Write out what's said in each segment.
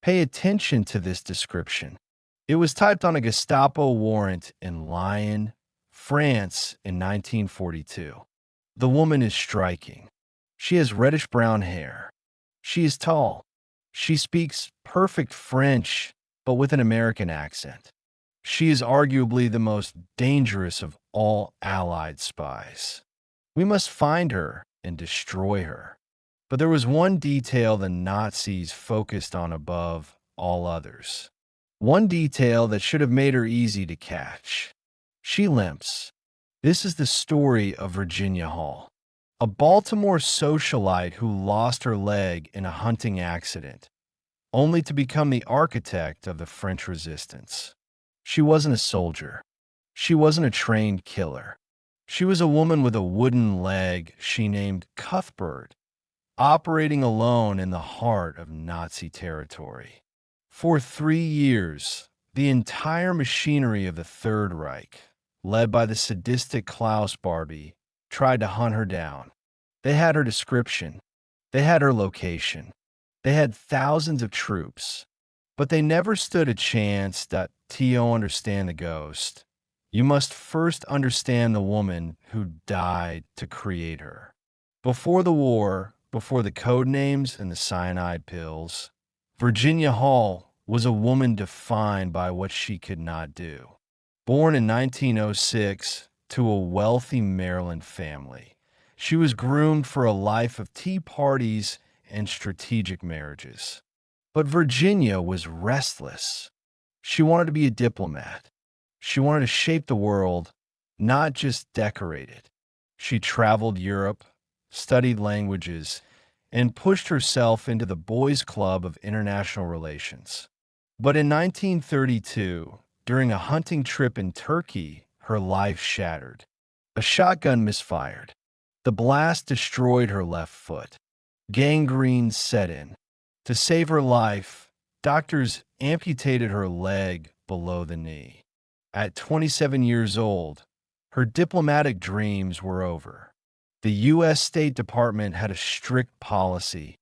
Pay attention to this description. It was typed on a Gestapo warrant in Lyon, France in 1942. The woman is striking. She has reddish-brown hair. She is tall. She speaks perfect French, but with an American accent. She is arguably the most dangerous of all Allied spies. We must find her and destroy her. But there was one detail the Nazis focused on above all others. One detail that should have made her easy to catch. She limps. This is the story of Virginia Hall, a Baltimore socialite who lost her leg in a hunting accident, only to become the architect of the French resistance. She wasn't a soldier. She wasn't a trained killer. She was a woman with a wooden leg she named Cuthbert, operating alone in the heart of Nazi territory. For 3 years, the entire machinery of the Third Reich, led by the sadistic Klaus Barbie, tried to hunt her down. They had her description. They had her location. They had thousands of troops. But they never stood a chance to understand the ghost. You must first understand the woman who died to create her. Before the war, before the code names and the cyanide pills, Virginia Hall was a woman defined by what she could not do. Born in 1906 to a wealthy Maryland family, she was groomed for a life of tea parties and strategic marriages. But Virginia was restless. She wanted to be a diplomat. She wanted to shape the world, not just decorate it. She traveled Europe, studied languages, and pushed herself into the Boys' Club of International Relations. But in 1932, during a hunting trip in Turkey, her life shattered. A shotgun misfired. The blast destroyed her left foot. Gangrene set in. To save her life, doctors amputated her leg below the knee. At 27 years old, her diplomatic dreams were over. The U.S. State Department had a strict policy: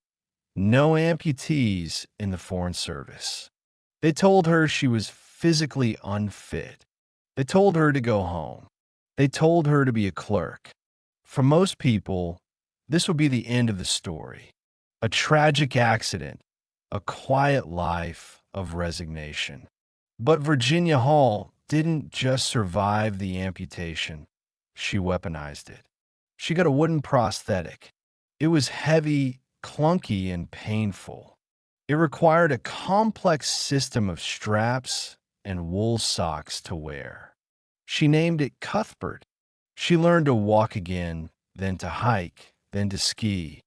no amputees in the Foreign Service. They told her she was physically unfit. They told her to go home. They told her to be a clerk. For most people, this would be the end of the story. A tragic accident, a quiet life of resignation. But Virginia Hall didn't just survive the amputation. She weaponized it. She got a wooden prosthetic. It was heavy, clunky, and painful. It required a complex system of straps and wool socks to wear. She named it Cuthbert. She learned to walk again, then to hike, then to ski.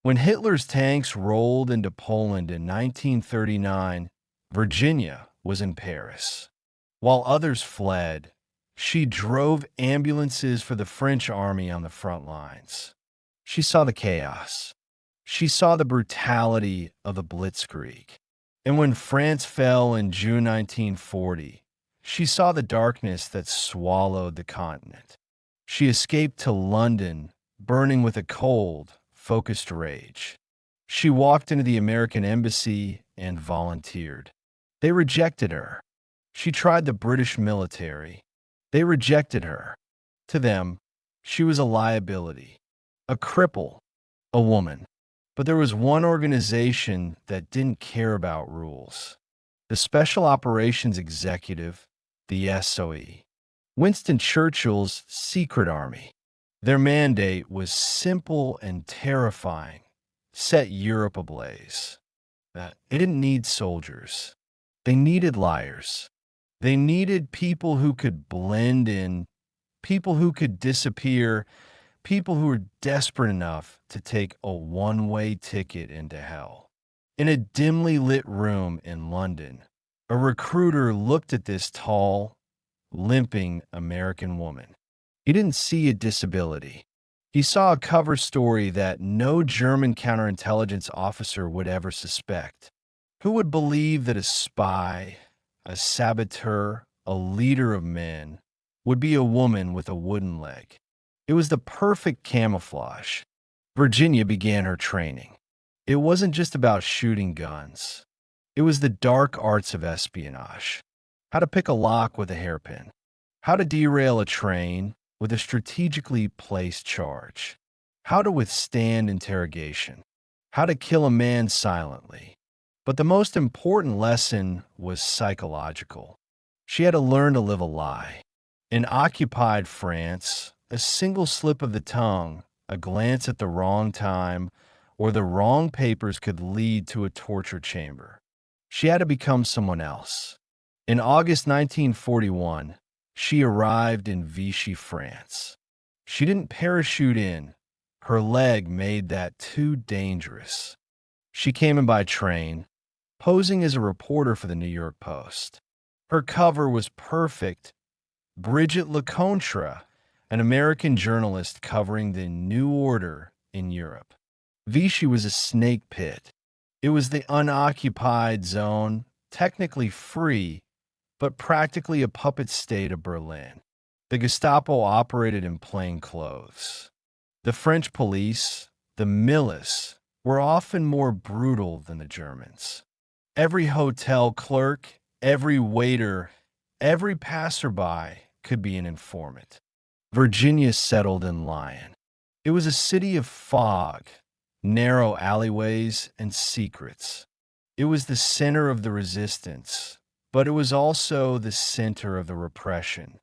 When Hitler's tanks rolled into Poland in 1939, Virginia was in Paris. While others fled, she drove ambulances for the French army on the front lines. She saw the chaos. She saw the brutality of the Blitzkrieg. And when France fell in June 1940, she saw the darkness that swallowed the continent. She escaped to London, burning with a cold, focused rage. She walked into the American embassy and volunteered. They rejected her. She tried the British military. They rejected her. To them, she was a liability, a cripple, a woman. But there was one organization that didn't care about rules: the Special Operations Executive, the SOE. Winston Churchill's secret army. Their mandate was simple and terrifying: set Europe ablaze. They didn't need soldiers. They needed liars. They needed people who could blend in, people who could disappear, people who were desperate enough to take a one-way ticket into hell. In a dimly lit room in London, a recruiter looked at this tall, limping American woman. He didn't see a disability. He saw a cover story that no German counterintelligence officer would ever suspect. Who would believe that a spy, a saboteur, a leader of men, would be a woman with a wooden leg? It was the perfect camouflage. Virginia began her training. It wasn't just about shooting guns. It was the dark arts of espionage. How to pick a lock with a hairpin. How to derail a train with a strategically placed charge. How to withstand interrogation. How to kill a man silently. But the most important lesson was psychological. She had to learn to live a lie. In occupied France, a single slip of the tongue, a glance at the wrong time, or the wrong papers could lead to a torture chamber. She had to become someone else. In August 1941, she arrived in Vichy, France. She didn't parachute in. Her leg made that too dangerous. She came in by train, posing as a reporter for the New York Post. Her cover was perfect. Brigitte Lecontre, an American journalist covering the New Order in Europe. Vichy was a snake pit. It was the unoccupied zone, technically free, but practically a puppet state of Berlin. The Gestapo operated in plain clothes. The French police, the milice, were often more brutal than the Germans. Every hotel clerk, every waiter, every passerby could be an informant. Virginia settled in Lyon. It was a city of fog, narrow alleyways, and secrets. It was the center of the resistance, but it was also the center of the repression.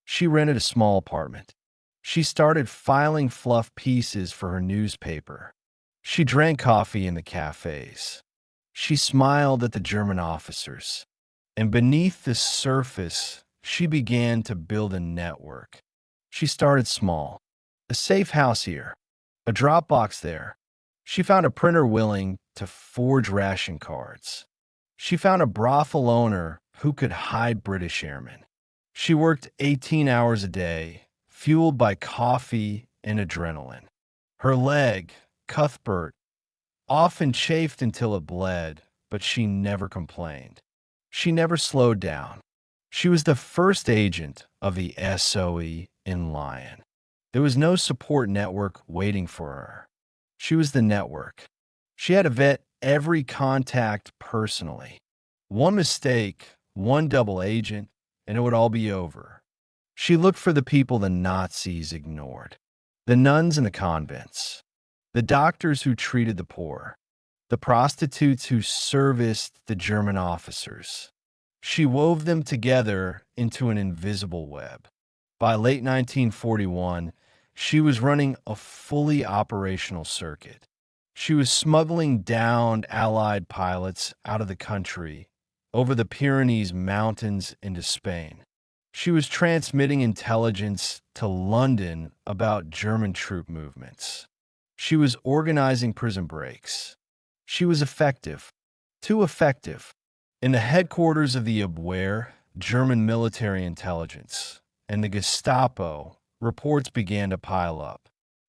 She rented a small apartment. She started filing fluff pieces for her newspaper. She drank coffee in the cafes. She smiled at the German officers. And beneath the surface, she began to build a network. She started small. A safe house here. A drop box there. She found a printer willing to forge ration cards. She found a brothel owner who could hide British airmen. She worked 18 hours a day, fueled by coffee and adrenaline. Her leg, Cuthbert, often chafed until it bled, but she never complained. She never slowed down. She was the first agent of the SOE in Lyon. There was no support network waiting for her. She was the network. She had to vet every contact personally. One mistake, one double agent, and it would all be over. She looked for the people the Nazis ignored. The nuns in the convents. The doctors who treated the poor. The prostitutes who serviced the German officers. She wove them together into an invisible web. By late 1941, she was running a fully operational circuit. She was smuggling downed Allied pilots out of the country, over the Pyrenees Mountains into Spain. She was transmitting intelligence to London about German troop movements. She was organizing prison breaks. She was effective, too effective. In the headquarters of the Abwehr, German military intelligence, and the Gestapo, reports began to pile up.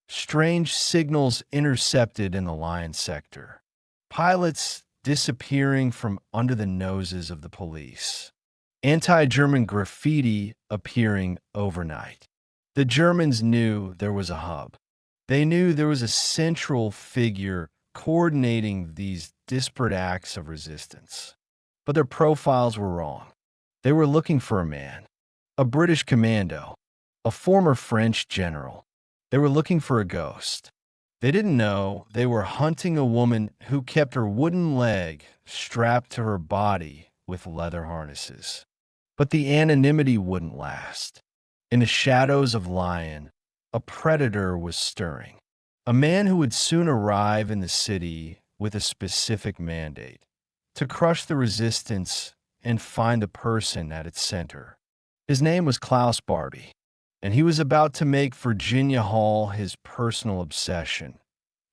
Strange signals intercepted in the Lyon sector. Pilots disappearing from under the noses of the police. Anti-German graffiti appearing overnight. The Germans knew there was a hub. They knew there was a central figure coordinating these disparate acts of resistance. But their profiles were wrong. They were looking for a man, a British commando, a former French general. They were looking for a ghost. They didn't know they were hunting a woman who kept her wooden leg strapped to her body with leather harnesses. But the anonymity wouldn't last. In the shadows of Lyon, a predator was stirring. A man who would soon arrive in the city with a specific mandate: to crush the resistance and find the person at its center. His name was Klaus Barbie, and he was about to make Virginia Hall his personal obsession.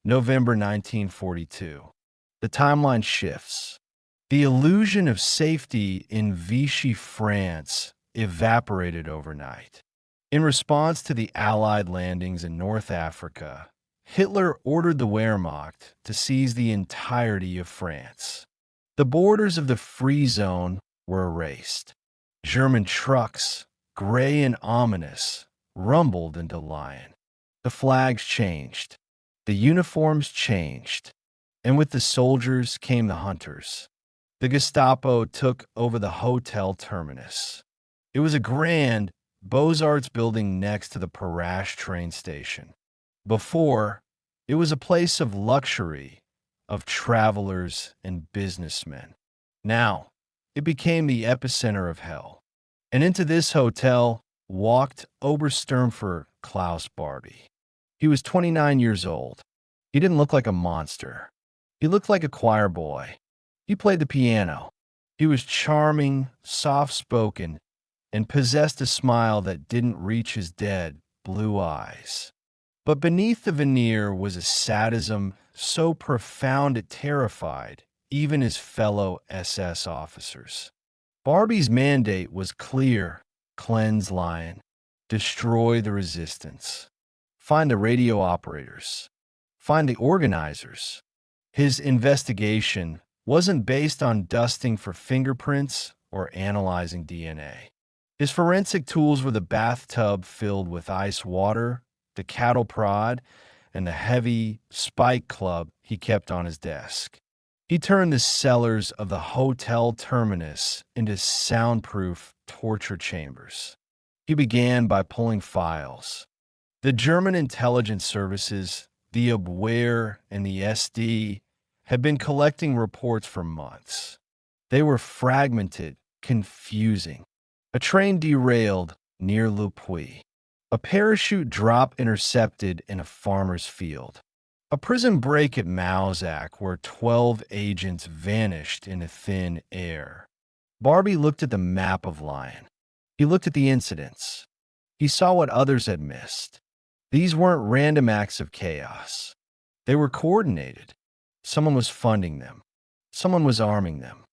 November 1942. The timeline shifts. The illusion of safety in Vichy, France, evaporated overnight. In response to the Allied landings in North Africa, Hitler ordered the Wehrmacht to seize the entirety of France. The borders of the Free Zone were erased. German trucks, gray and ominous, rumbled into Lyon. The flags changed. The uniforms changed. And with the soldiers came the hunters. The Gestapo took over the Hotel Terminus. It was a grand Beaux-Arts building next to the Parash train station. Before, it was a place of luxury, of travelers and businessmen. Now, it became the epicenter of hell. And into this hotel walked Obersturmführer Klaus Barbie. He was 29 years old. He didn't look like a monster. He looked like a choir boy. He played the piano. He was charming, soft-spoken, and possessed a smile that didn't reach his dead, blue eyes. But beneath the veneer was a sadism so profound it terrified even his fellow SS officers. Barbie's mandate was clear: cleanse Lyon, destroy the resistance, find the radio operators, find the organizers. His investigation wasn't based on dusting for fingerprints or analyzing DNA. His forensic tools were the bathtub filled with ice water, the cattle prod, and the heavy spike club he kept on his desk. He turned the cellars of the Hotel Terminus into soundproof torture chambers. He began by pulling files. The German intelligence services, the Abwehr and the SD, had been collecting reports for months. They were fragmented, confusing. A train derailed near Le Puy. A parachute drop intercepted in a farmer's field. A prison break at Mauzac where 12 agents vanished in a thin air. Barbie looked at the map of Lyon. He looked at the incidents. He saw what others had missed. These weren't random acts of chaos. They were coordinated. Someone was funding them. Someone was arming them.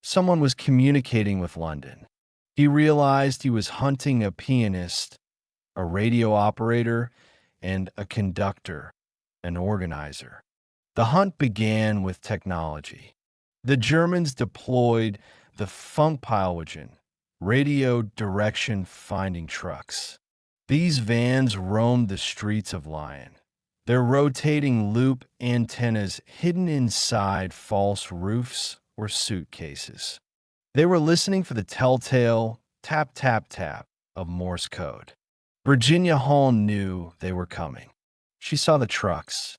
Someone was communicating with London. He realized he was hunting a pianist, a radio operator, and a conductor, an organizer. The hunt began with technology. The Germans deployed the Funkpilwagen, radio direction finding trucks. These vans roamed the streets of Lyon, their rotating loop antennas hidden inside false roofs or suitcases. They were listening for the telltale tap, tap, tap of Morse code. Virginia Hall knew they were coming. She saw the trucks.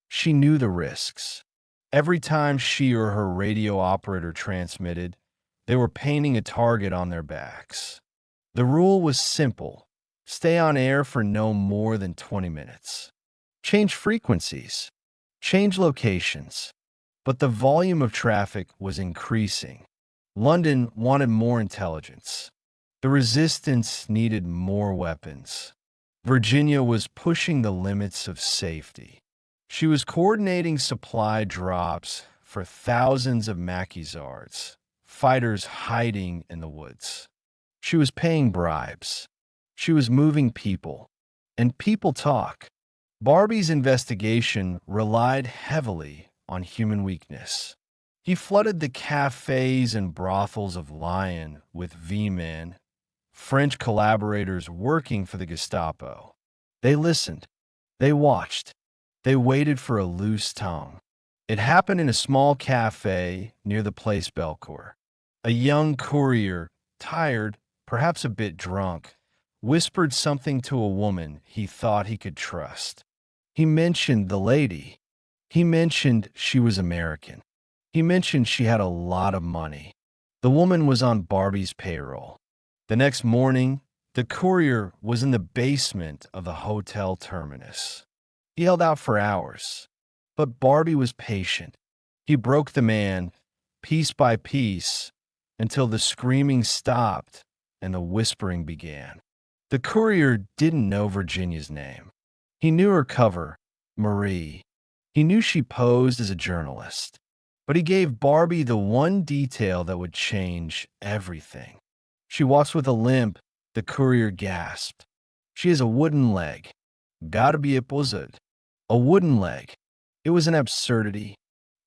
She knew the risks. Every time she or her radio operator transmitted, they were painting a target on their backs. The rule was simple: stay on air for no more than 20 minutes. Change frequencies. Change locations. But the volume of traffic was increasing. London wanted more intelligence. The resistance needed more weapons. Virginia was pushing the limits of safety. She was coordinating supply drops for thousands of Maquisards, fighters hiding in the woods. She was paying bribes. She was moving people. And people talk. Barbie's investigation relied heavily on human weakness. He flooded the cafes and brothels of Lyon with V-men, French collaborators working for the Gestapo. They listened. They watched. They waited for a loose tongue. It happened in a small cafe near the Place Bellecour. A young courier, tired, perhaps a bit drunk, whispered something to a woman he thought he could trust. He mentioned the lady. He mentioned she was American. He mentioned she had a lot of money. The woman was on Barbie's payroll. The next morning, the courier was in the basement of the Hotel Terminus. He held out for hours, but Barbie was patient. He broke the man, piece by piece, until the screaming stopped and the whispering began. The courier didn't know Virginia's name. He knew her cover, Marie. He knew she posed as a journalist. But he gave Barbie the one detail that would change everything. She walks with a limp, the courier gasped. She has a wooden leg. Gotta be a peasant. A wooden leg. It was an absurdity.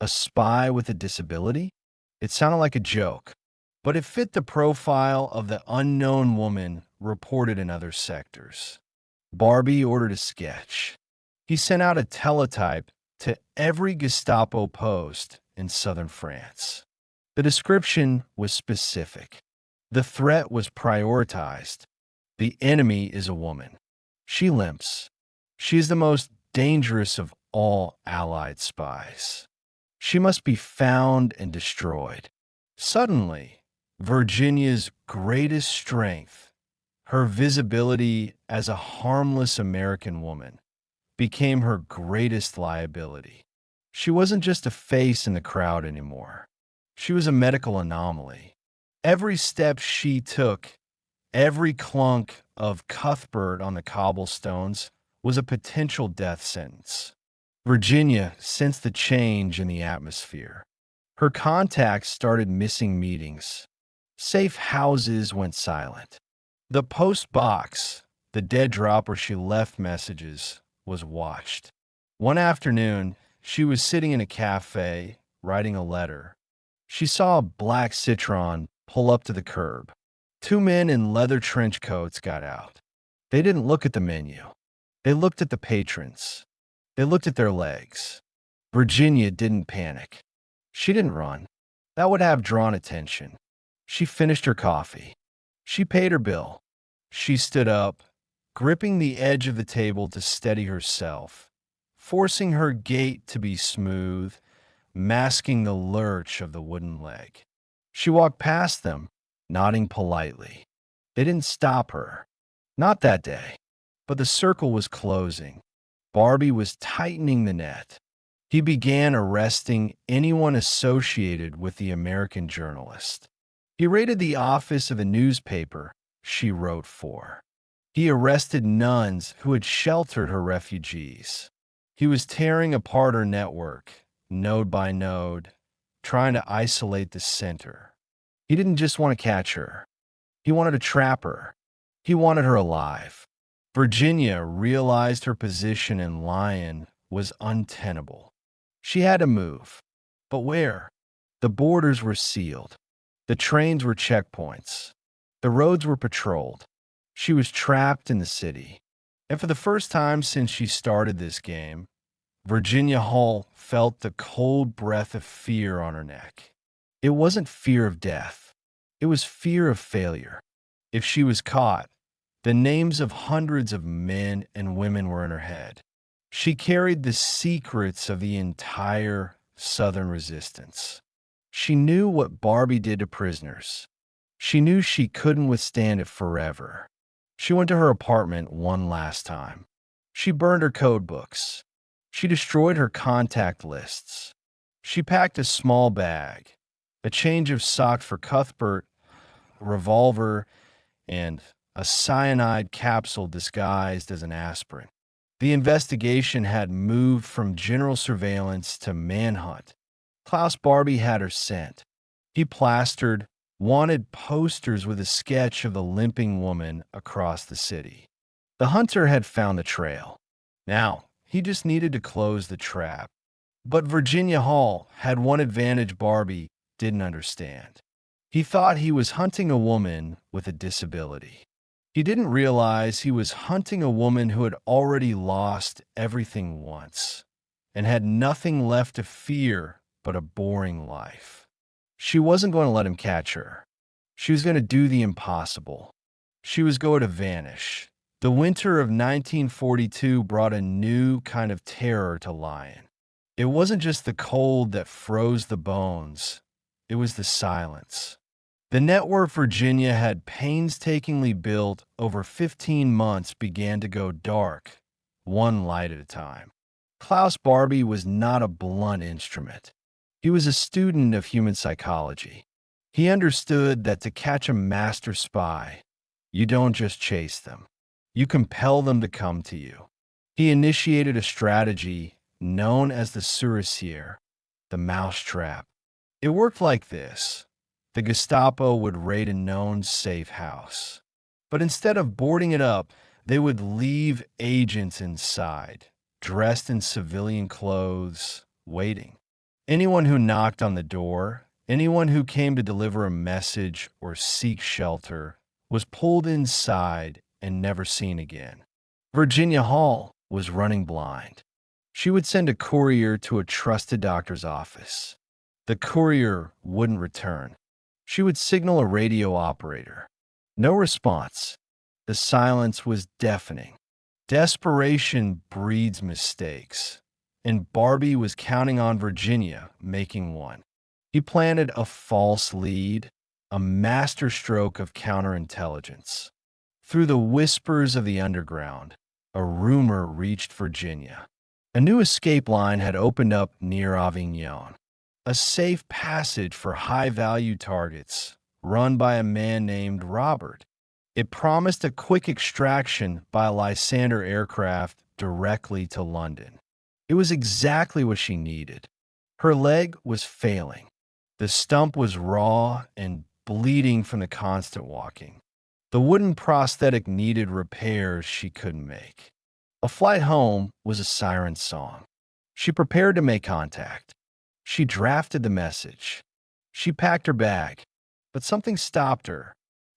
A spy with a disability? It sounded like a joke, but it fit the profile of the unknown woman reported in other sectors. Barbie ordered a sketch. He sent out a teletype to every Gestapo post in southern France. The description was specific. The threat was prioritized. The enemy is a woman. She limps. She is the most dangerous of all Allied spies. She must be found and destroyed. Suddenly, Virginia's greatest strength, her visibility as a harmless American woman, became her greatest liability. She wasn't just a face in the crowd anymore. She was a medical anomaly. Every step she took, every clunk of Cuthbert on the cobblestones was a potential death sentence. Virginia sensed the change in the atmosphere. Her contacts started missing meetings. Safe houses went silent. The post box, the dead drop where she left messages, was watched. One afternoon, she was sitting in a cafe, writing a letter. She saw a black Citroen pull up to the curb. Two men in leather trench coats got out. They didn't look at the menu. They looked at the patrons. They looked at their legs. Virginia didn't panic. She didn't run. That would have drawn attention. She finished her coffee. She paid her bill. She stood up, gripping the edge of the table to steady herself, forcing her gait to be smooth, masking the lurch of the wooden leg. She walked past them, nodding politely. They didn't stop her. Not that day. But the circle was closing. Barbie was tightening the net. He began arresting anyone associated with the American journalist. He raided the office of a newspaper she wrote for. He arrested nuns who had sheltered her refugees. He was tearing apart her network, node by node, trying to isolate the center. He didn't just want to catch her. He wanted to trap her. He wanted her alive. Virginia realized her position in Lyon was untenable. She had to move. But where? The borders were sealed. The trains were checkpoints. The roads were patrolled. She was trapped in the city. And for the first time since she started this game, Virginia Hall felt the cold breath of fear on her neck. It wasn't fear of death. It was fear of failure. If she was caught, the names of hundreds of men and women were in her head. She carried the secrets of the entire Southern resistance. She knew what Barbie did to prisoners. She knew she couldn't withstand it forever. She went to her apartment one last time. She burned her code books. She destroyed her contact lists. She packed a small bag, a change of socks for Cuthbert, a revolver, and a cyanide capsule disguised as an aspirin. The investigation had moved from general surveillance to manhunt. Klaus Barbie had her scent. He plastered wanted posters with a sketch of the limping woman across the city. The hunter had found the trail. Now, he just needed to close the trap. But Virginia Hall had one advantage Barbie didn't understand. He thought he was hunting a woman with a disability. He didn't realize he was hunting a woman who had already lost everything once and had nothing left to fear but a boring life. She wasn't going to let him catch her. She was going to do the impossible. She was going to vanish. The winter of 1942 brought a new kind of terror to Lyon. It wasn't just the cold that froze the bones. It was the silence. The network Virginia had painstakingly built over 15 months began to go dark, one light at a time. Klaus Barbie was not a blunt instrument. He was a student of human psychology. He understood that to catch a master spy, you don't just chase them. You compel them to come to you. He initiated a strategy known as the souricière, the mousetrap. It worked like this. The Gestapo would raid a known safe house. But instead of boarding it up, they would leave agents inside, dressed in civilian clothes, waiting. Anyone who knocked on the door, anyone who came to deliver a message or seek shelter, was pulled inside and never seen again. Virginia Hall was running blind. She would send a courier to a trusted doctor's office. The courier wouldn't return. She would signal a radio operator. No response. The silence was deafening. Desperation breeds mistakes, and Barbie was counting on Virginia making one. He planted a false lead, a masterstroke of counterintelligence. Through the whispers of the underground, a rumor reached Virginia. A new escape line had opened up near Avignon, a safe passage for high-value targets run by a man named Robert. It promised a quick extraction by a Lysander aircraft directly to London. It was exactly what she needed. Her leg was failing. The stump was raw and bleeding from the constant walking. The wooden prosthetic needed repairs she couldn't make. A flight home was a siren song. She prepared to make contact. She drafted the message. She packed her bag, but something stopped her.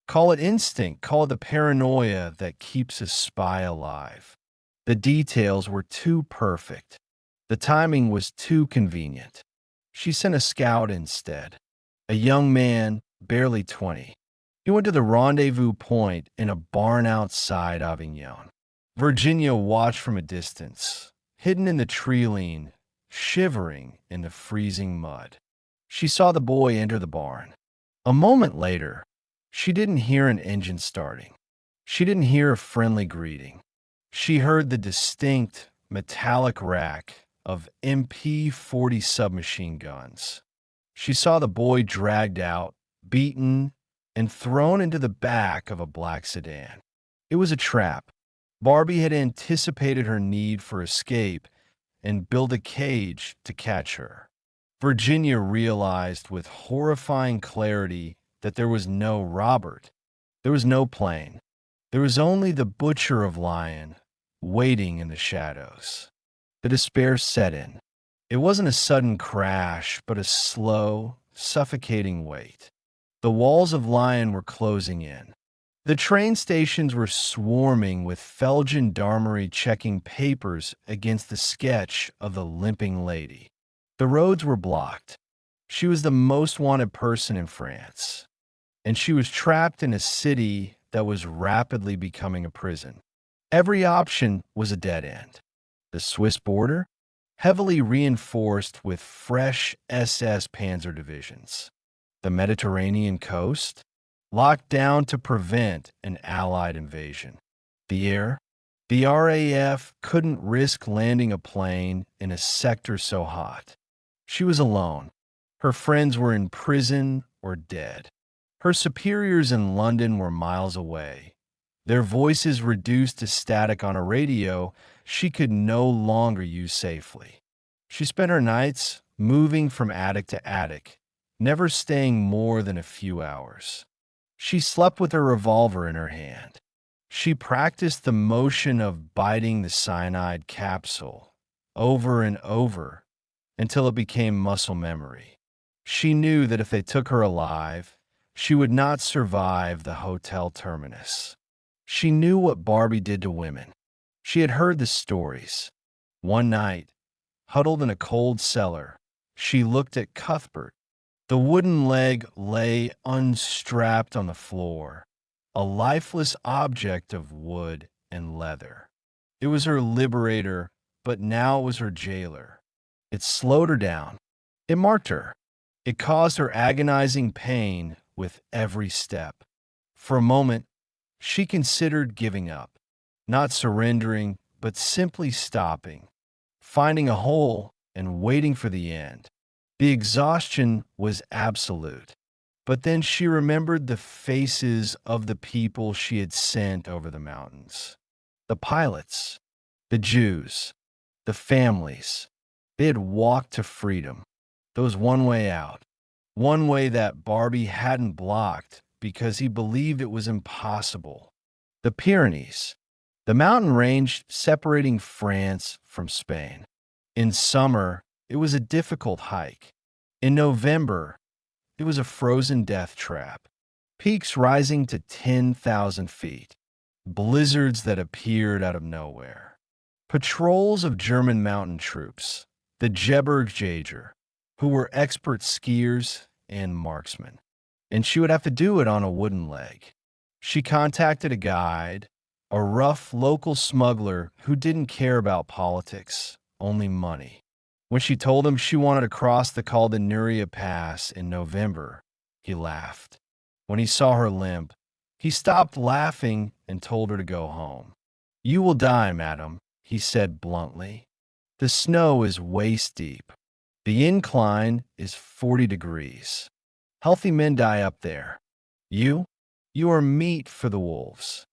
Call it instinct, call it the paranoia that keeps a spy alive. The details were too perfect. The timing was too convenient. She sent a scout instead, a young man, barely 20. He went to the rendezvous point in a barn outside Avignon. Virginia watched from a distance, hidden in the tree lean, shivering in the freezing mud. She saw the boy enter the barn. A moment later, she didn't hear an engine starting. She didn't hear a friendly greeting. She heard the distinct metallic rack of MP-40 submachine guns. She saw the boy dragged out, beaten, and thrown into the back of a black sedan. It was a trap. Barbie had anticipated her need for escape and built a cage to catch her. Virginia realized with horrifying clarity that there was no Robert. There was no plane. There was only the butcher of Lyon, waiting in the shadows. The despair set in. It wasn't a sudden crash, but a slow, suffocating wait. The walls of Lyon were closing in. The train stations were swarming with fell gendarmerie checking papers against the sketch of the limping lady. The roads were blocked. She was the most wanted person in France, and she was trapped in a city that was rapidly becoming a prison. Every option was a dead end. The Swiss border, heavily reinforced with fresh SS Panzer divisions. The Mediterranean coast, locked down to prevent an Allied invasion. The air, the RAF couldn't risk landing a plane in a sector so hot. She was alone. Her friends were in prison or dead. Her superiors in London were miles away. Their voices reduced to static on a radio she could no longer use safely. She spent her nights moving from attic to attic, never staying more than a few hours. She slept with a revolver in her hand. She practiced the motion of biting the cyanide capsule over and over until it became muscle memory. She knew that if they took her alive, she would not survive the hotel terminus. She knew what Barbie did to women. She had heard the stories. One night, huddled in a cold cellar, she looked at Cuthbert. The wooden leg lay unstrapped on the floor, a lifeless object of wood and leather. It was her liberator, but now it was her jailer. It slowed her down. It marked her. It caused her agonizing pain with every step. For a moment, she considered giving up, not surrendering, but simply stopping, finding a hole and waiting for the end. The exhaustion was absolute. But then she remembered the faces of the people she had sent over the mountains. The pilots, the Jews, the families. They had walked to freedom. There was one way out. One way that Barbie hadn't blocked because he believed it was impossible. The Pyrenees, the mountain range separating France from Spain. In summer, it was a difficult hike. In November, it was a frozen death trap. Peaks rising to 10,000 feet. Blizzards that appeared out of nowhere. Patrols of German mountain troops, the Jebergjager, who were expert skiers and marksmen, and she would have to do it on a wooden leg. She contacted a guide, a rough local smuggler who didn't care about politics, only money. When she told him she wanted to cross the Caldenuria Pass in November, he laughed. When he saw her limp, he stopped laughing and told her to go home. "You will die, madam," he said bluntly. "The snow is waist deep. The incline is 40 degrees. Healthy men die up there. You? You are meat for the wolves."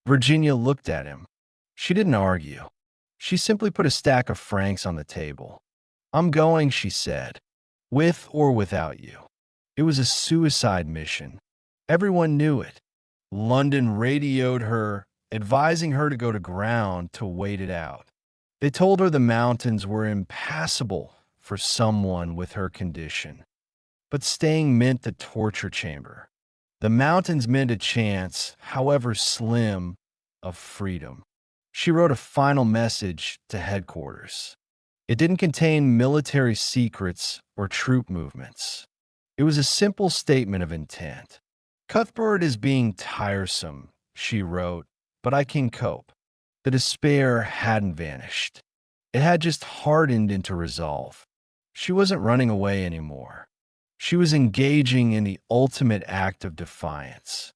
Virginia looked at him. She didn't argue. She simply put a stack of francs on the table. "I'm going," she said, "with or without you." It was a suicide mission. Everyone knew it. London radioed her, advising her to go to ground to wait it out. They told her the mountains were impassable for someone with her condition. But staying meant the torture chamber. The mountains meant a chance, however slim, of freedom. She wrote a final message to headquarters. It didn't contain military secrets or troop movements. It was a simple statement of intent. "Cuthbert is being tiresome," she wrote, "but I can cope." The despair hadn't vanished. It had just hardened into resolve. She wasn't running away anymore. She was engaging in the ultimate act of defiance.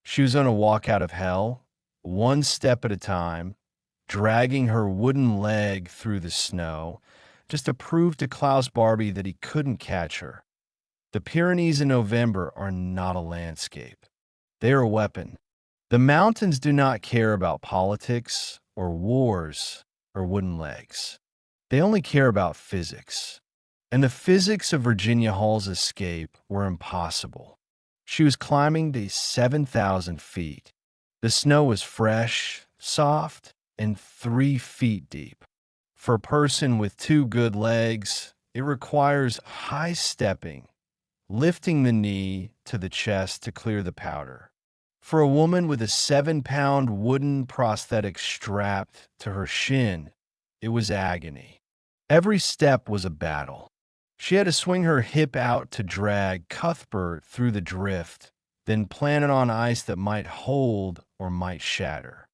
She was going to walk out of hell, one step at a time, dragging her wooden leg through the snow, just to prove to Klaus Barbie that he couldn't catch her. The Pyrenees in November are not a landscape. They are a weapon. The mountains do not care about politics or wars or wooden legs. They only care about physics. And the physics of Virginia Hall's escape were impossible. She was climbing to 7,000 feet. The snow was fresh, soft, and 3 feet deep. For a person with 2 good legs, it requires high stepping, lifting the knee to the chest to clear the powder. For a woman with a 7-pound wooden prosthetic strapped to her shin, it was agony. Every step was a battle. She had to swing her hip out to drag Cuthbert through the drift, then plant it on ice that might hold or might shatter.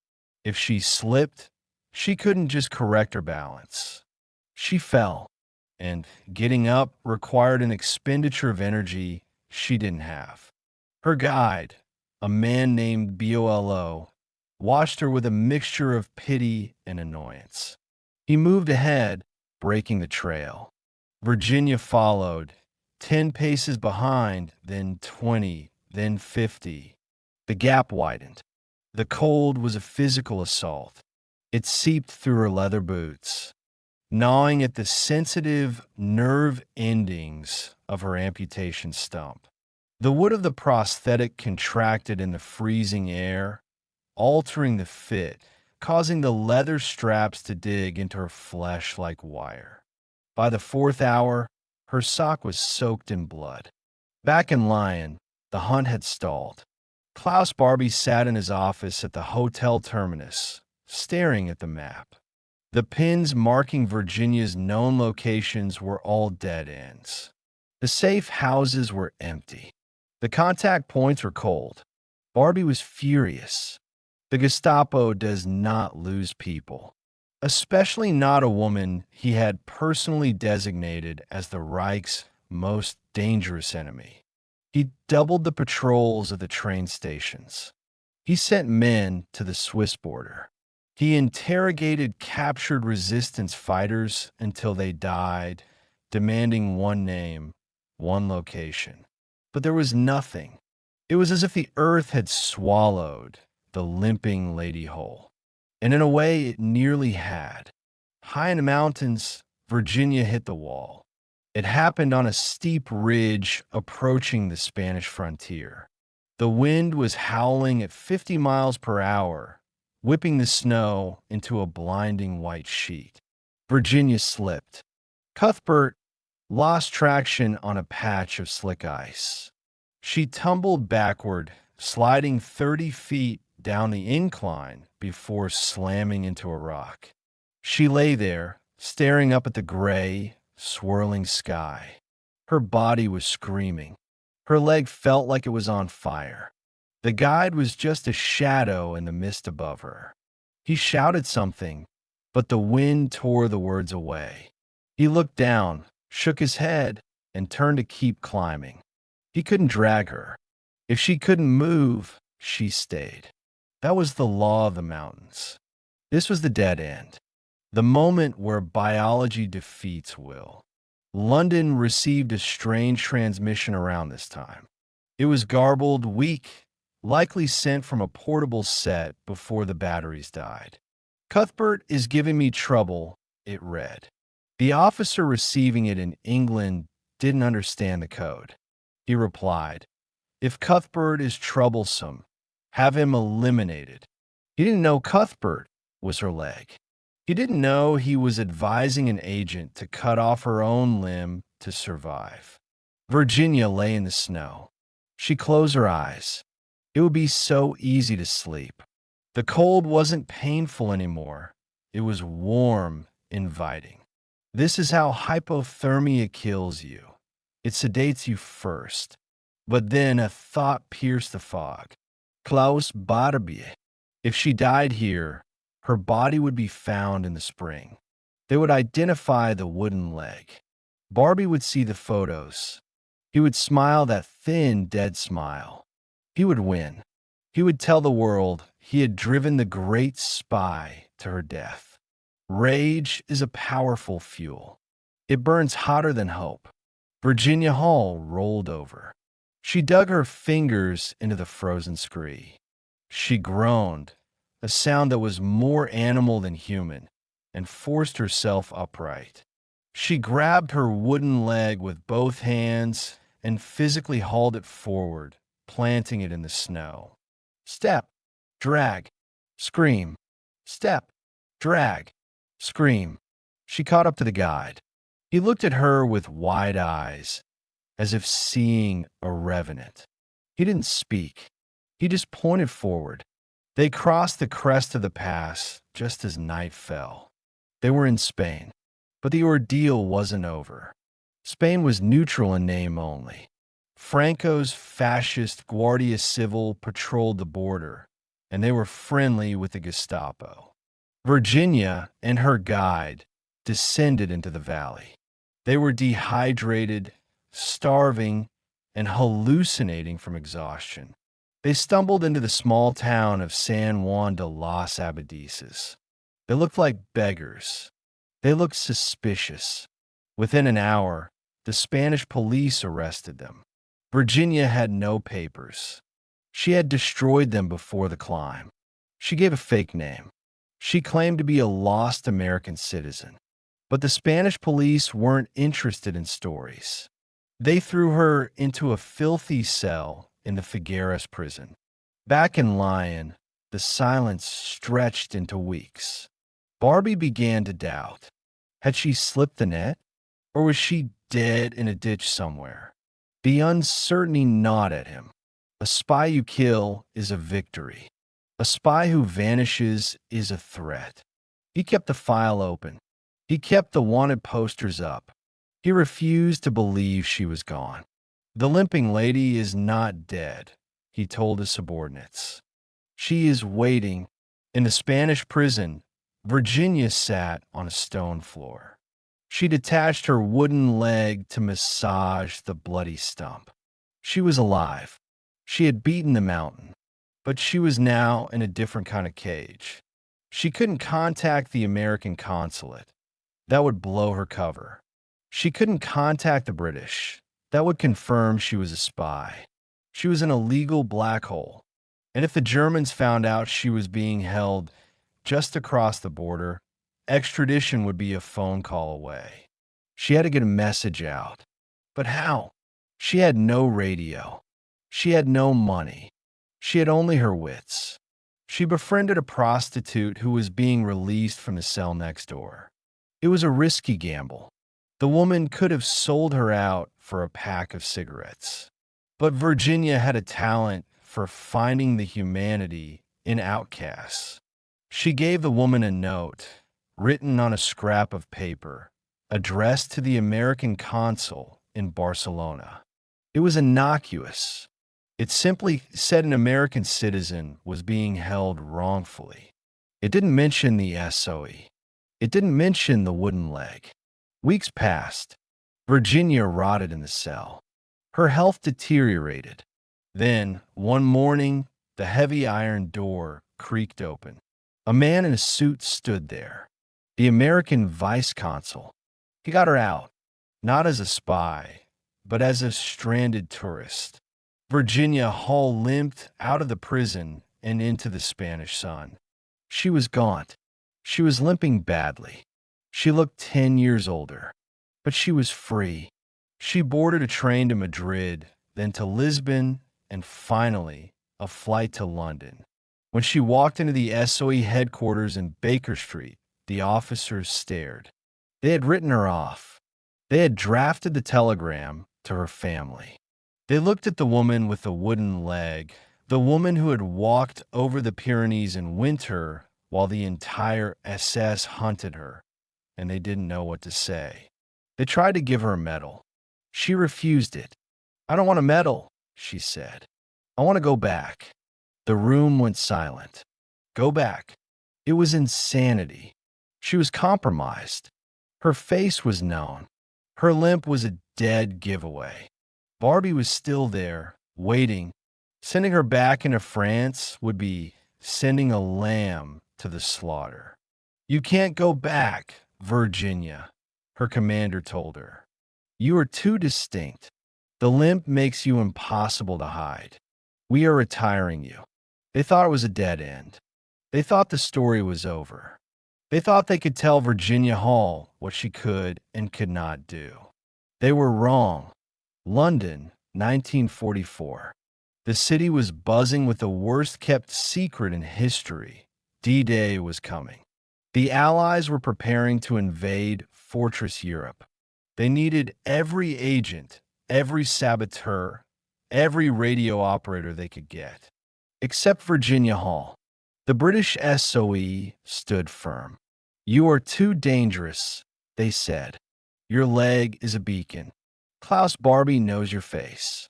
If she slipped, she couldn't just correct her balance. She fell, and getting up required an expenditure of energy she didn't have. Her guide, a man named Bolo, watched her with a mixture of pity and annoyance. He moved ahead, breaking the trail. Virginia followed, 10 paces behind, then 20, then 50. The gap widened. The cold was a physical assault. It seeped through her leather boots, gnawing at the sensitive nerve endings of her amputation stump. The wood of the prosthetic contracted in the freezing air, altering the fit, causing the leather straps to dig into her flesh like wire. By the 4th hour, her sock was soaked in blood. Back in Lyon, the hunt had stalled. Klaus Barbie sat in his office at the hotel terminus, staring at the map. The pins marking Virginia's known locations were all dead ends. The safe houses were empty. The contact points were cold. Barbie was furious. The Gestapo does not lose people, especially not a woman he had personally designated as the Reich's most dangerous enemy. He doubled the patrols of the train stations. He sent men to the Swiss border. He interrogated captured resistance fighters until they died, demanding one name, one location. But there was nothing. It was as if the earth had swallowed the limping lady whole. And in a way, it nearly had. High in the mountains, Virginia hit the wall. It happened on a steep ridge approaching the Spanish frontier. The wind was howling at 50 miles per hour, whipping the snow into a blinding white sheet. Virginia slipped. Cuthbert lost traction on a patch of slick ice. She tumbled backward, sliding 30 feet down the incline before slamming into a rock. She lay there, staring up at the gray, swirling sky. Her body was screaming. Her leg felt like it was on fire. The guide was just a shadow in the mist above her. He shouted something, but the wind tore the words away. He looked down, shook his head, and turned to keep climbing. He couldn't drag her. If she couldn't move, she stayed. That was the law of the mountains. This was the dead end, the moment where biology defeats will. London received a strange transmission around this time. It was garbled, weak, likely sent from a portable set before the batteries died. Cuthbert is giving me trouble, it read. The officer receiving it in England didn't understand the code. He replied, "If Cuthbert is troublesome, have him eliminated." He didn't know Cuthbert was her leg. He didn't know he was advising an agent to cut off her own limb to survive. Virginia lay in the snow. She closed her eyes. It would be so easy to sleep. The cold wasn't painful anymore. It was warm, inviting. This is how hypothermia kills you. It sedates you first. But then a thought pierced the fog. Klaus Barbie. If she died here, her body would be found in the spring. They would identify the wooden leg. Barbie would see the photos. He would smile that thin, dead smile. He would win. He would tell the world he had driven the great spy to her death. Rage is a powerful fuel. It burns hotter than hope. Virginia Hall rolled over. She dug her fingers into the frozen scree. She groaned, a sound that was more animal than human, and forced herself upright. She grabbed her wooden leg with both hands and physically hauled it forward, planting it in the snow. Step, drag, scream. Step, drag, scream. She caught up to the guide. He looked at her with wide eyes, as if seeing a revenant. He didn't speak. He just pointed forward. They crossed the crest of the pass just as night fell. They were in Spain, but the ordeal wasn't over. Spain was neutral in name only. Franco's fascist Guardia Civil patrolled the border, and they were friendly with the Gestapo. Virginia and her guide descended into the valley. They were dehydrated, starving, and hallucinating from exhaustion. They stumbled into the small town of San Juan de los Abadices. They looked like beggars. They looked suspicious. Within an hour, the Spanish police arrested them. Virginia had no papers. She had destroyed them before the climb. She gave a fake name. She claimed to be a lost American citizen. But the Spanish police weren't interested in stories. They threw her into a filthy cell in the Figueres prison. Back in Lyon, the silence stretched into weeks. Barbie began to doubt. Had she slipped the net? Or was she dead in a ditch somewhere? The uncertainty gnawed at him. A spy you kill is a victory. A spy who vanishes is a threat. He kept the file open. He kept the wanted posters up. He refused to believe she was gone. The limping lady is not dead, he told his subordinates. She is waiting. In the Spanish prison, Virginia sat on a stone floor. She detached her wooden leg to massage the bloody stump. She was alive. She had beaten the mountain, but she was now in a different kind of cage. She couldn't contact the American consulate. That would blow her cover. She couldn't contact the British. That would confirm she was a spy. She was an illegal black hole. And if the Germans found out she was being held just across the border, extradition would be a phone call away. She had to get a message out. But how? She had no radio. She had no money. She had only her wits. She befriended a prostitute who was being released from the cell next door. It was a risky gamble. The woman could have sold her out for a pack of cigarettes. But Virginia had a talent for finding the humanity in outcasts. She gave the woman a note, written on a scrap of paper, addressed to the American consul in Barcelona. It was innocuous. It simply said an American citizen was being held wrongfully. It didn't mention the SOE. It didn't mention the wooden leg. Weeks passed. Virginia rotted in the cell. Her health deteriorated. Then, one morning, the heavy iron door creaked open. A man in a suit stood there. The American vice consul. He got her out, not as a spy, but as a stranded tourist. Virginia Hall limped out of the prison and into the Spanish sun. She was gaunt. She was limping badly. She looked 10 years older, but she was free. She boarded a train to Madrid, then to Lisbon, and finally, a flight to London. When she walked into the SOE headquarters in Baker Street, the officers stared. They had written her off. They had drafted the telegram to her family. They looked at the woman with the wooden leg, the woman who had walked over the Pyrenees in winter while the entire SS hunted her, and they didn't know what to say. They tried to give her a medal. She refused it. "I don't want a medal," she said. "I want to go back." The room went silent. Go back. It was insanity. She was compromised. Her face was known. Her limp was a dead giveaway. Barbie was still there, waiting. Sending her back into France would be sending a lamb to the slaughter. "You can't go back, Virginia," her commander told her. "You are too distinct. The limp makes you impossible to hide. We are retiring you." They thought it was a dead end. They thought the story was over. They thought they could tell Virginia Hall what she could and could not do. They were wrong. London, 1944. The city was buzzing with the worst-kept secret in history. D-Day was coming. The Allies were preparing to invade Fortress Europe. They needed every agent, every saboteur, every radio operator they could get. Except Virginia Hall. The British SOE stood firm. "You are too dangerous," they said. "Your leg is a beacon. Klaus Barbie knows your face.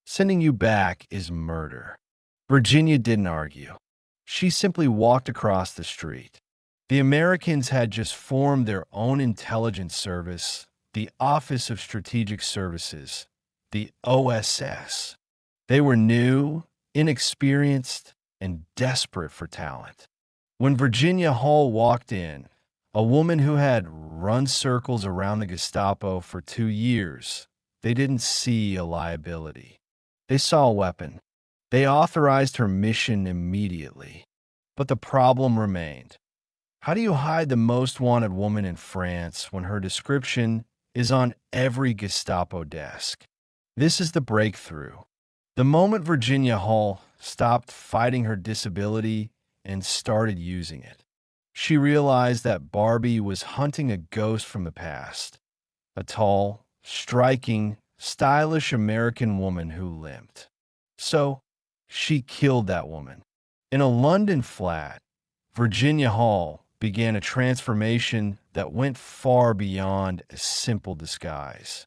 Sending you back is murder." Virginia didn't argue. She simply walked across the street. The Americans had just formed their own intelligence service, the Office of Strategic Services, the OSS. They were new, inexperienced, and desperate for talent. When Virginia Hall walked in, a woman who had run circles around the Gestapo for 2 years, they didn't see a liability. They saw a weapon. They authorized her mission immediately. But the problem remained. How do you hide the most wanted woman in France when her description is on every Gestapo desk? This is the breakthrough. The moment Virginia Hall stopped fighting her disability and started using it, she realized that Barbie was hunting a ghost from the past, a tall, striking, stylish American woman who limped. So, she killed that woman. In a London flat, Virginia Hall began a transformation that went far beyond a simple disguise.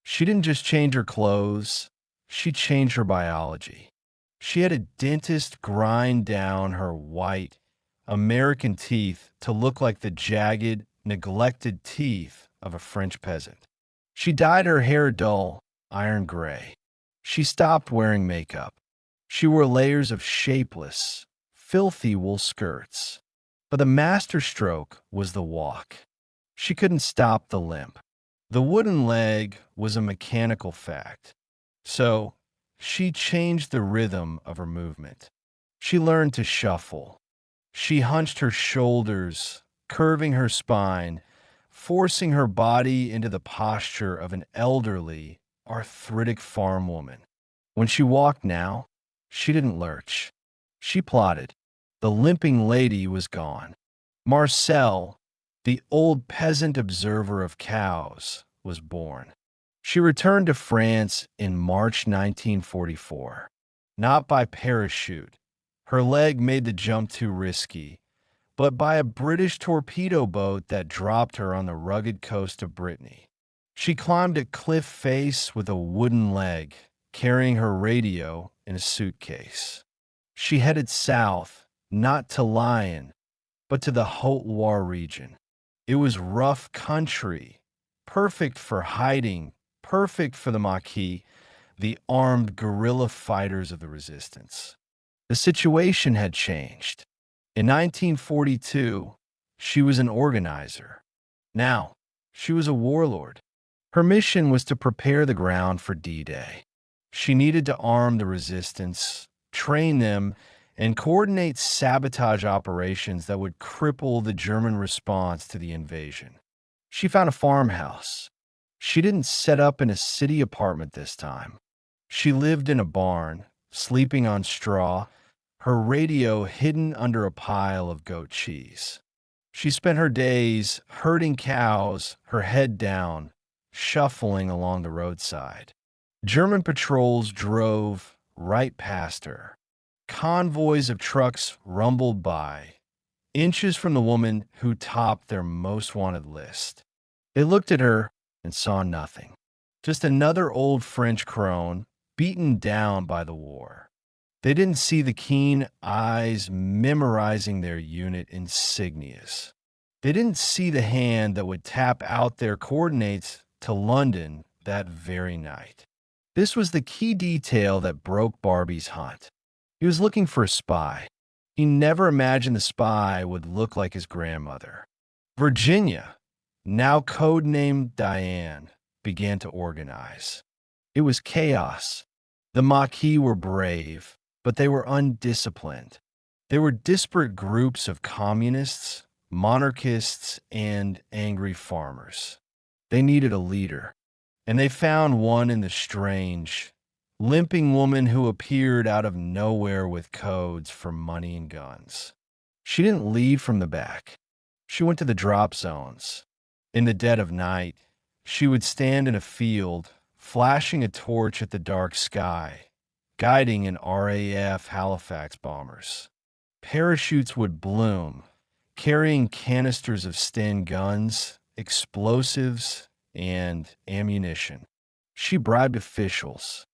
She didn't just change her clothes, she changed her biology. She had a dentist grind down her white, American teeth to look like the jagged, neglected teeth of a French peasant. She dyed her hair dull, iron gray. She stopped wearing makeup. She wore layers of shapeless, filthy wool skirts. But the masterstroke was the walk. She couldn't stop the limp. The wooden leg was a mechanical fact. So, she changed the rhythm of her movement. She learned to shuffle. She hunched her shoulders, curving her spine, forcing her body into the posture of an elderly, arthritic farm woman. When she walked now, she didn't lurch. She plodded. The limping lady was gone. Marcel, the old peasant observer of cows, was born. She returned to France in March 1944. Not by parachute. Her leg made the jump too risky, but by a British torpedo boat that dropped her on the rugged coast of Brittany. She climbed a cliff face with a wooden leg, carrying her radio in a suitcase. She headed south, not to Lyon, but to the Haute-Loire region. It was rough country, perfect for hiding, perfect for the Maquis, the armed guerrilla fighters of the resistance. The situation had changed. In 1942, she was an organizer. Now, she was a warlord. Her mission was to prepare the ground for D-Day. She needed to arm the resistance, train them, and coordinate sabotage operations that would cripple the German response to the invasion. She found a farmhouse. She didn't set up in a city apartment this time. She lived in a barn, sleeping on straw, her radio hidden under a pile of goat cheese. She spent her days herding cows, her head down, shuffling along the roadside. German patrols drove right past her. Convoys of trucks rumbled by, inches from the woman who topped their most wanted list. They looked at her and saw nothing. Just another old French crone, beaten down by the war. They didn't see the keen eyes memorizing their unit insignias. They didn't see the hand that would tap out their coordinates to London that very night. This was the key detail that broke Barbie's hunt. He was looking for a spy. He never imagined the spy would look like his grandmother. Virginia, now codenamed Diane, began to organize. It was chaos. The Maquis were brave, but they were undisciplined. They were disparate groups of communists, monarchists, and angry farmers. They needed a leader, and they found one in the strange, limping woman who appeared out of nowhere with codes for money and guns. She didn't lead from the back. She went to the drop zones. In the dead of night, she would stand in a field, flashing a torch at the dark sky, guiding an RAF Halifax bombers. Parachutes would bloom, carrying canisters of Sten guns, explosives, and ammunition. She bribed officials.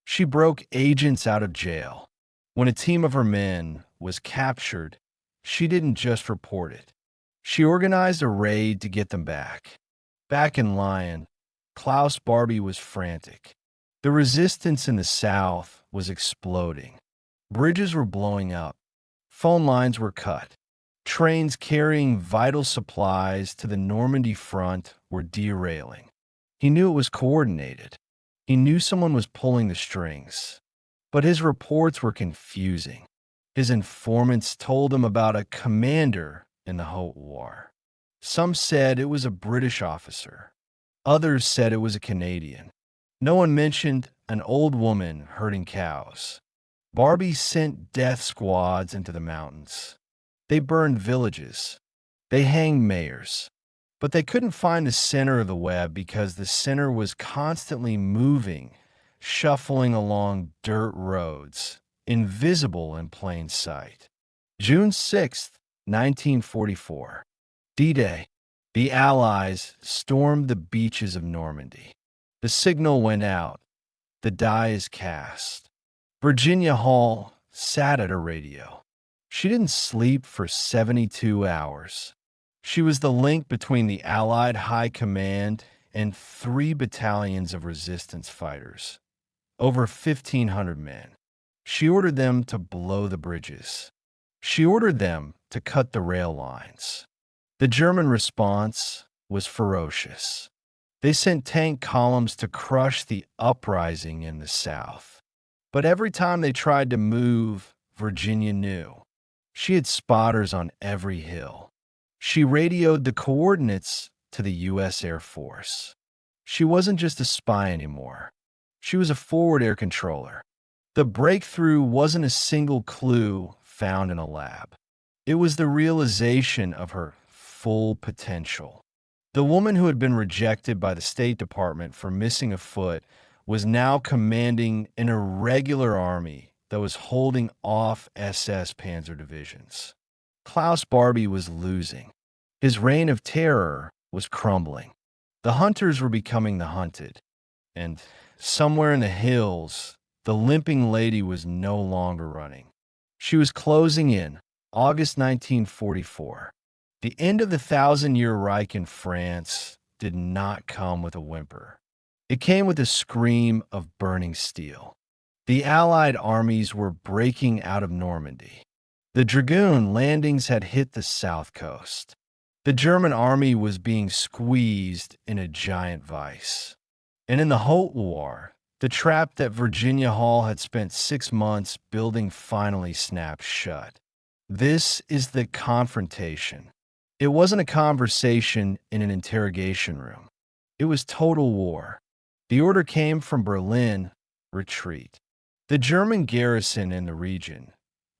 She broke agents out of jail. When a team of her men was captured, she didn't just report it. She organized a raid to get them back. Back in Lyon, Klaus Barbie was frantic. The resistance in the south was exploding. Bridges were blowing up. Phone lines were cut. Trains carrying vital supplies to the Normandy front were derailing. He knew it was coordinated. He knew someone was pulling the strings. But his reports were confusing. His informants told him about a commander in the Haute-Loire. Some said it was a British officer. Others said it was a Canadian. No one mentioned an old woman herding cows. Barbie sent death squads into the mountains. They burned villages. They hanged mayors. But they couldn't find the center of the web because the center was constantly moving, shuffling along dirt roads, invisible in plain sight. June 6th, 1944. D-Day. The Allies stormed the beaches of Normandy. The signal went out. The die is cast. Virginia Hall sat at her radio. She didn't sleep for 72 hours. She was the link between the Allied High Command and 3 battalions of resistance fighters, over 1,500 men. She ordered them to blow the bridges. She ordered them to cut the rail lines. The German response was ferocious. They sent tank columns to crush the uprising in the south. But every time they tried to move, Virginia knew. She had spotters on every hill. She radioed the coordinates to the U.S. Air Force. She wasn't just a spy anymore. She was a forward air controller. The breakthrough wasn't a single clue found in a lab. It was the realization of her full potential. The woman who had been rejected by the State Department for missing a foot was now commanding an irregular army that was holding off SS Panzer divisions. Klaus Barbie was losing. His reign of terror was crumbling. The hunters were becoming the hunted, and somewhere in the hills, the limping lady was no longer running. She was closing in, August 1944. The end of the thousand-year Reich in France did not come with a whimper. It came with a scream of burning steel. The Allied armies were breaking out of Normandy. The Dragoon landings had hit the south coast. The German army was being squeezed in a giant vice. And in the Haute Loire, the trap that Virginia Hall had spent 6 months building finally snapped shut. This is the confrontation. It wasn't a conversation in an interrogation room. It was total war. The order came from Berlin: retreat. The German garrison in the region,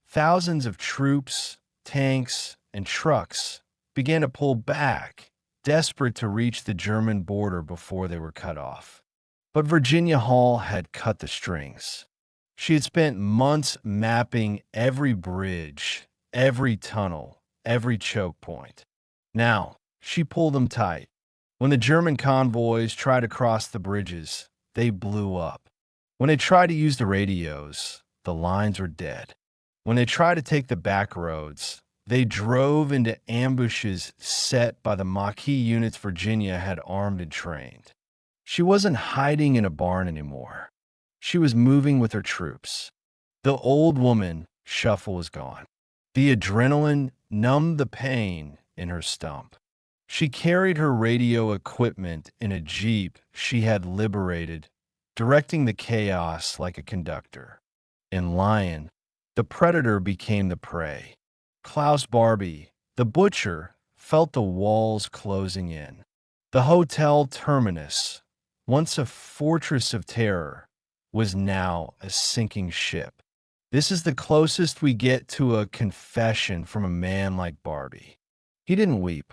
thousands of troops, tanks, and trucks, began to pull back, desperate to reach the German border before they were cut off. But Virginia Hall had cut the strings. She had spent months mapping every bridge, every tunnel, every choke point. Now, she pulled them tight. When the German convoys tried to cross the bridges, they blew up. When they tried to use the radios, the lines were dead. When they tried to take the back roads, they drove into ambushes set by the Maquis units Virginia had armed and trained. She wasn't hiding in a barn anymore. She was moving with her troops. The old woman shuffle was gone. The adrenaline numbed the pain in her stump. She carried her radio equipment in a jeep she had liberated, directing the chaos like a conductor. In Lyon, the predator became the prey. Klaus Barbie, the butcher, felt the walls closing in. The Hotel Terminus, once a fortress of terror, was now a sinking ship. This is the closest we get to a confession from a man like Barbie. He didn't weep.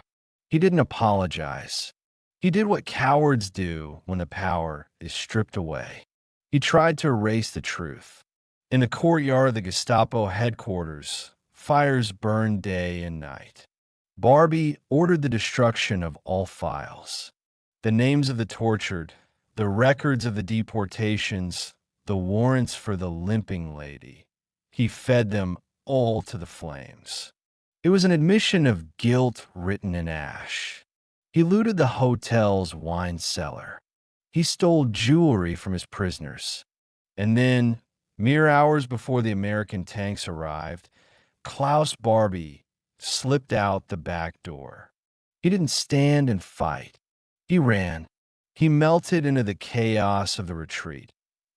He didn't apologize. He did what cowards do when the power is stripped away. He tried to erase the truth. In the courtyard of the Gestapo headquarters, fires burned day and night. Barbie ordered the destruction of all files. The names of the tortured, the records of the deportations, the warrants for the limping lady. He fed them all to the flames. It was an admission of guilt written in ash. He looted the hotel's wine cellar. He stole jewelry from his prisoners. And then, mere hours before the American tanks arrived, Klaus Barbie slipped out the back door. He didn't stand and fight. He ran. He melted into the chaos of the retreat,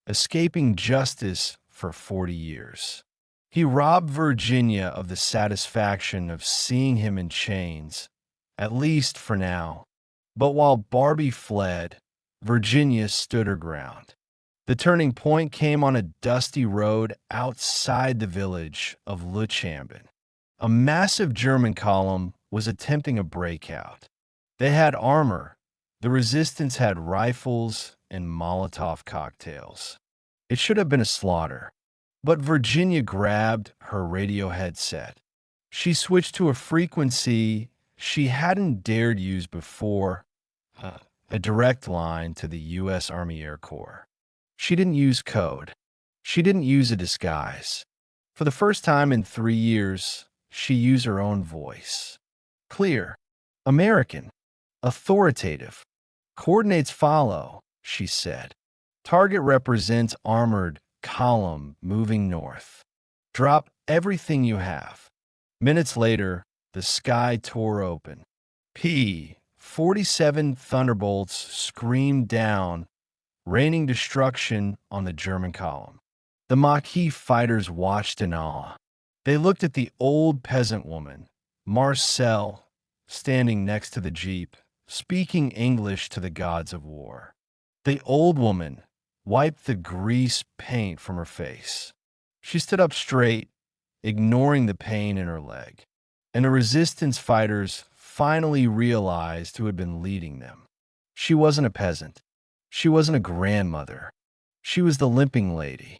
escaping justice for 40 years. He robbed Virginia of the satisfaction of seeing him in chains, at least for now. But while Barbie fled, Virginia stood her ground. The turning point came on a dusty road outside the village of Lutschamben. A massive German column was attempting a breakout. They had armor. The resistance had rifles and Molotov cocktails. It should have been a slaughter. But Virginia grabbed her radio headset. She switched to a frequency she hadn't dared use before, a direct line to the U.S. Army Air Corps. She didn't use code. She didn't use a disguise. For the first time in 3 years, she used her own voice. Clear, American, authoritative. Coordinates follow, she said. Target represents armored column moving north. Drop everything you have. Minutes later, the sky tore open. P-47 thunderbolts screamed down, raining destruction on the German column. The Maquis fighters watched in awe. They looked at the old peasant woman, Marcel, standing next to the jeep, speaking English to the gods of war. The old woman wiped the grease paint from her face. She stood up straight, ignoring the pain in her leg. And the resistance fighters finally realized who had been leading them. She wasn't a peasant. She wasn't a grandmother. She was the limping lady,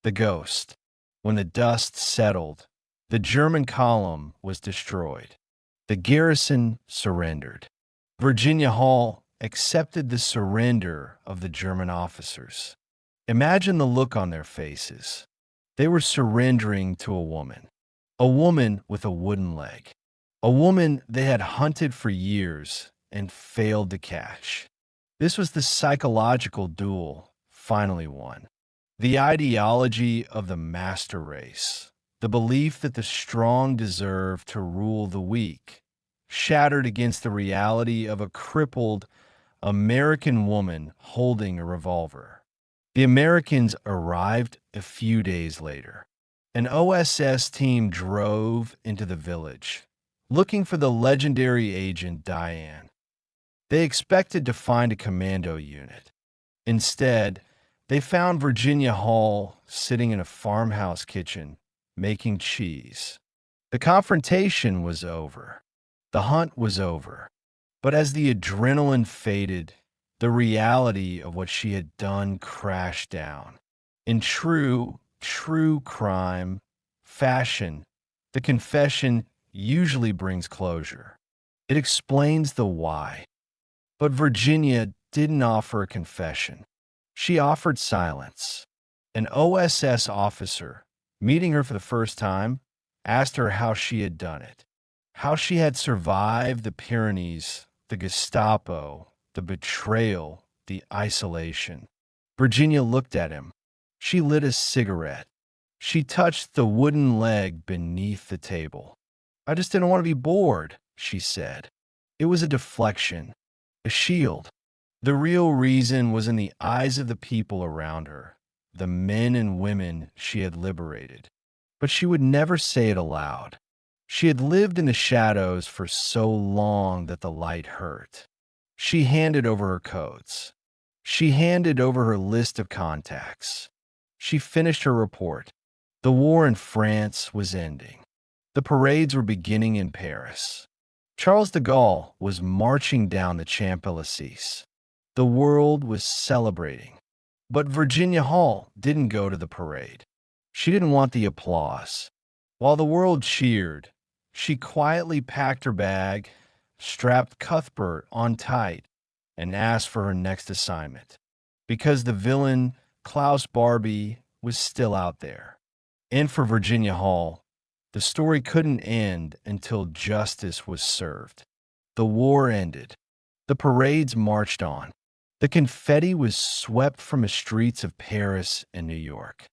the ghost. When the dust settled, the German column was destroyed. The garrison surrendered. Virginia Hall accepted the surrender of the German officers. Imagine the look on their faces. They were surrendering to a woman with a wooden leg, a woman they had hunted for years and failed to catch. This was the psychological duel finally won. The ideology of the master race, the belief that the strong deserve to rule the weak, shattered against the reality of a crippled American woman holding a revolver. The Americans arrived a few days later. An OSS team drove into the village, looking for the legendary agent Diane. They expected to find a commando unit. Instead, they found Virginia Hall sitting in a farmhouse kitchen, making cheese. The confrontation was over. The hunt was over. But as the adrenaline faded, the reality of what she had done crashed down. In true crime fashion, the confession usually brings closure. It explains the why. But Virginia didn't offer a confession. She offered silence. An OSS officer, meeting her for the first time, asked her how she had done it, how she had survived the Pyrenees, the Gestapo, the betrayal, the isolation. Virginia looked at him. She lit a cigarette. She touched the wooden leg beneath the table. "I just didn't want to be bored," she said. It was a deflection, a shield. The real reason was in the eyes of the people around her, the men and women she had liberated. But she would never say it aloud. She had lived in the shadows for so long that the light hurt. She handed over her codes. She handed over her list of contacts. She finished her report. The war in France was ending. The parades were beginning in Paris. Charles de Gaulle was marching down the Champs-Élysées. The world was celebrating. But Virginia Hall didn't go to the parade. She didn't want the applause. While the world cheered, she quietly packed her bag, strapped Cuthbert on tight, and asked for her next assignment. Because the villain, Klaus Barbie, was still out there. And for Virginia Hall, the story couldn't end until justice was served. The war ended. The parades marched on. The confetti was swept from the streets of Paris and New York.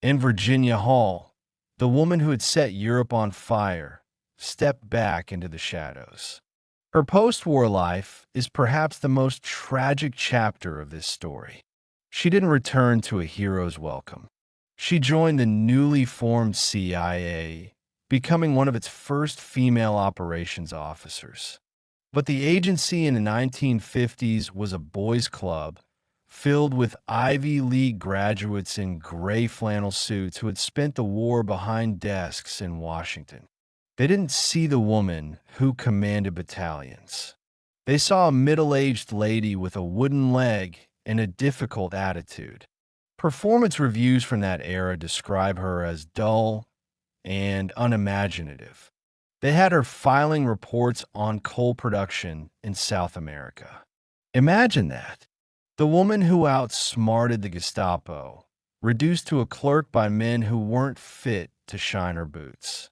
And Virginia Hall, the woman who had set Europe on fire, stepped back into the shadows. Her post-war life is perhaps the most tragic chapter of this story. She didn't return to a hero's welcome. She joined the newly formed CIA, becoming one of its first female operations officers. But the agency in the 1950s was a boys' club filled with Ivy League graduates in gray flannel suits who had spent the war behind desks in Washington. They didn't see the woman who commanded battalions. They saw a middle-aged lady with a wooden leg and a difficult attitude. Performance reviews from that era describe her as dull and unimaginative. They had her filing reports on coal production in South America. Imagine that. The woman who outsmarted the Gestapo, reduced to a clerk by men who weren't fit to shine her boots.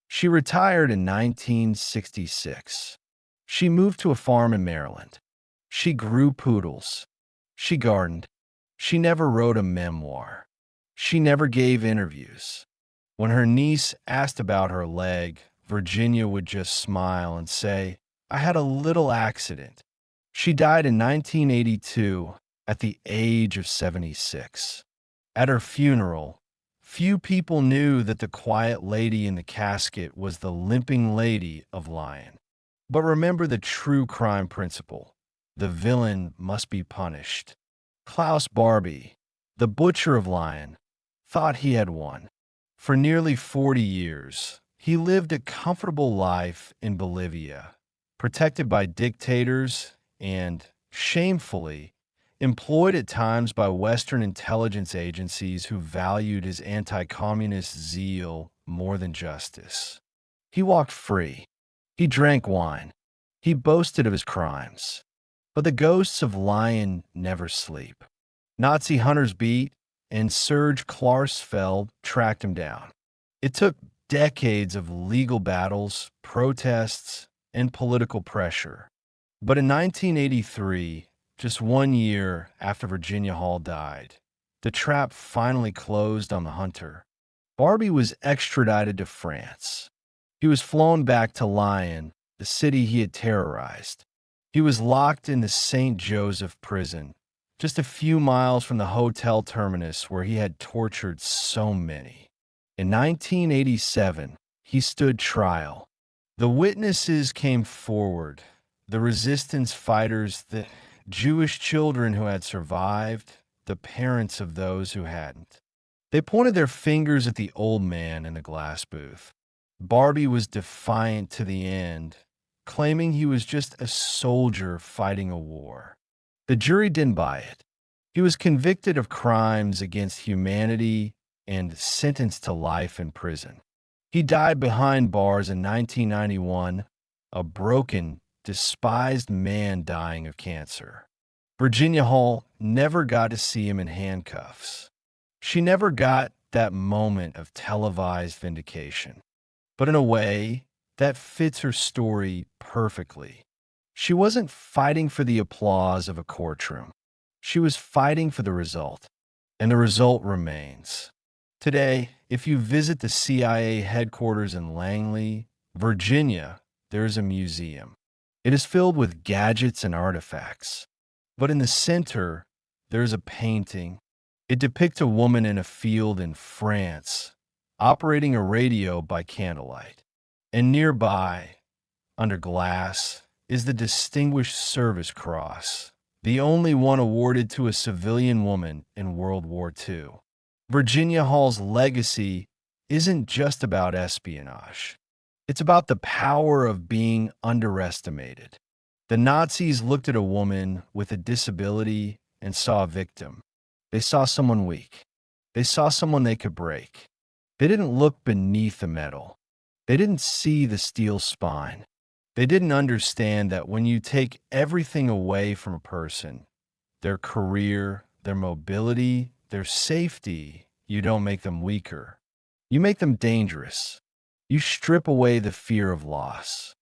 She retired in 1966. She moved to a farm in Maryland. She grew poodles. She gardened. She never wrote a memoir. She never gave interviews. When her niece asked about her leg, Virginia would just smile and say, "I had a little accident." She died in 1982 at the age of 76. At her funeral, few people knew that the quiet lady in the casket was the limping lady of Lyon. But remember the true crime principle. The villain must be punished. Klaus Barbie, the butcher of Lyon, thought he had won. For nearly 40 years, he lived a comfortable life in Bolivia, protected by dictators and, shamefully, employed at times by Western intelligence agencies who valued his anti-communist zeal more than justice. He walked free. He drank wine. He boasted of his crimes. But the ghosts of Lyon never sleep. Nazi hunters beat, and Serge Klarsfeld tracked him down. It took decades of legal battles, protests, and political pressure. But in 1983, just 1 year after Virginia Hall died, the trap finally closed on the hunter. Barbie was extradited to France. He was flown back to Lyon, the city he had terrorized. He was locked in the St. Joseph prison, just a few miles from the hotel terminus where he had tortured so many. In 1987, he stood trial. The witnesses came forward, the resistance fighters, the Jewish children who had survived, the parents of those who hadn't. They pointed their fingers at the old man in the glass booth. Barbie was defiant to the end, claiming he was just a soldier fighting a war. The jury didn't buy it. He was convicted of crimes against humanity and sentenced to life in prison. He died behind bars in 1991, a broken, despised man dying of cancer. Virginia Hall never got to see him in handcuffs. She never got that moment of televised vindication. But in a way, that fits her story perfectly. She wasn't fighting for the applause of a courtroom. She was fighting for the result, and the result remains. Today, if you visit the CIA headquarters in Langley, Virginia, there is a museum. It is filled with gadgets and artifacts. But in the center, there is a painting. It depicts a woman in a field in France, operating a radio by candlelight. And nearby, under glass, is the Distinguished Service Cross, the only one awarded to a civilian woman in World War II. Virginia Hall's legacy isn't just about espionage. It's about the power of being underestimated. The Nazis looked at a woman with a disability and saw a victim. They saw someone weak. They saw someone they could break. They didn't look beneath the metal. They didn't see the steel spine. They didn't understand that when you take everything away from a person, their career, their mobility, their safety, you don't make them weaker. You make them dangerous. You strip away the fear of loss.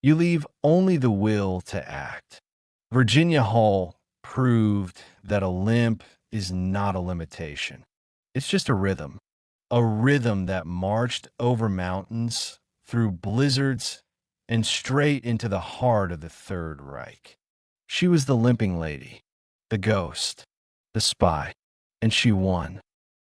You leave only the will to act. Virginia Hall proved that a limp is not a limitation. It's just a rhythm that marched over mountains, through blizzards, and straight into the heart of the Third Reich. She was the limping lady, the ghost, the spy, and she won.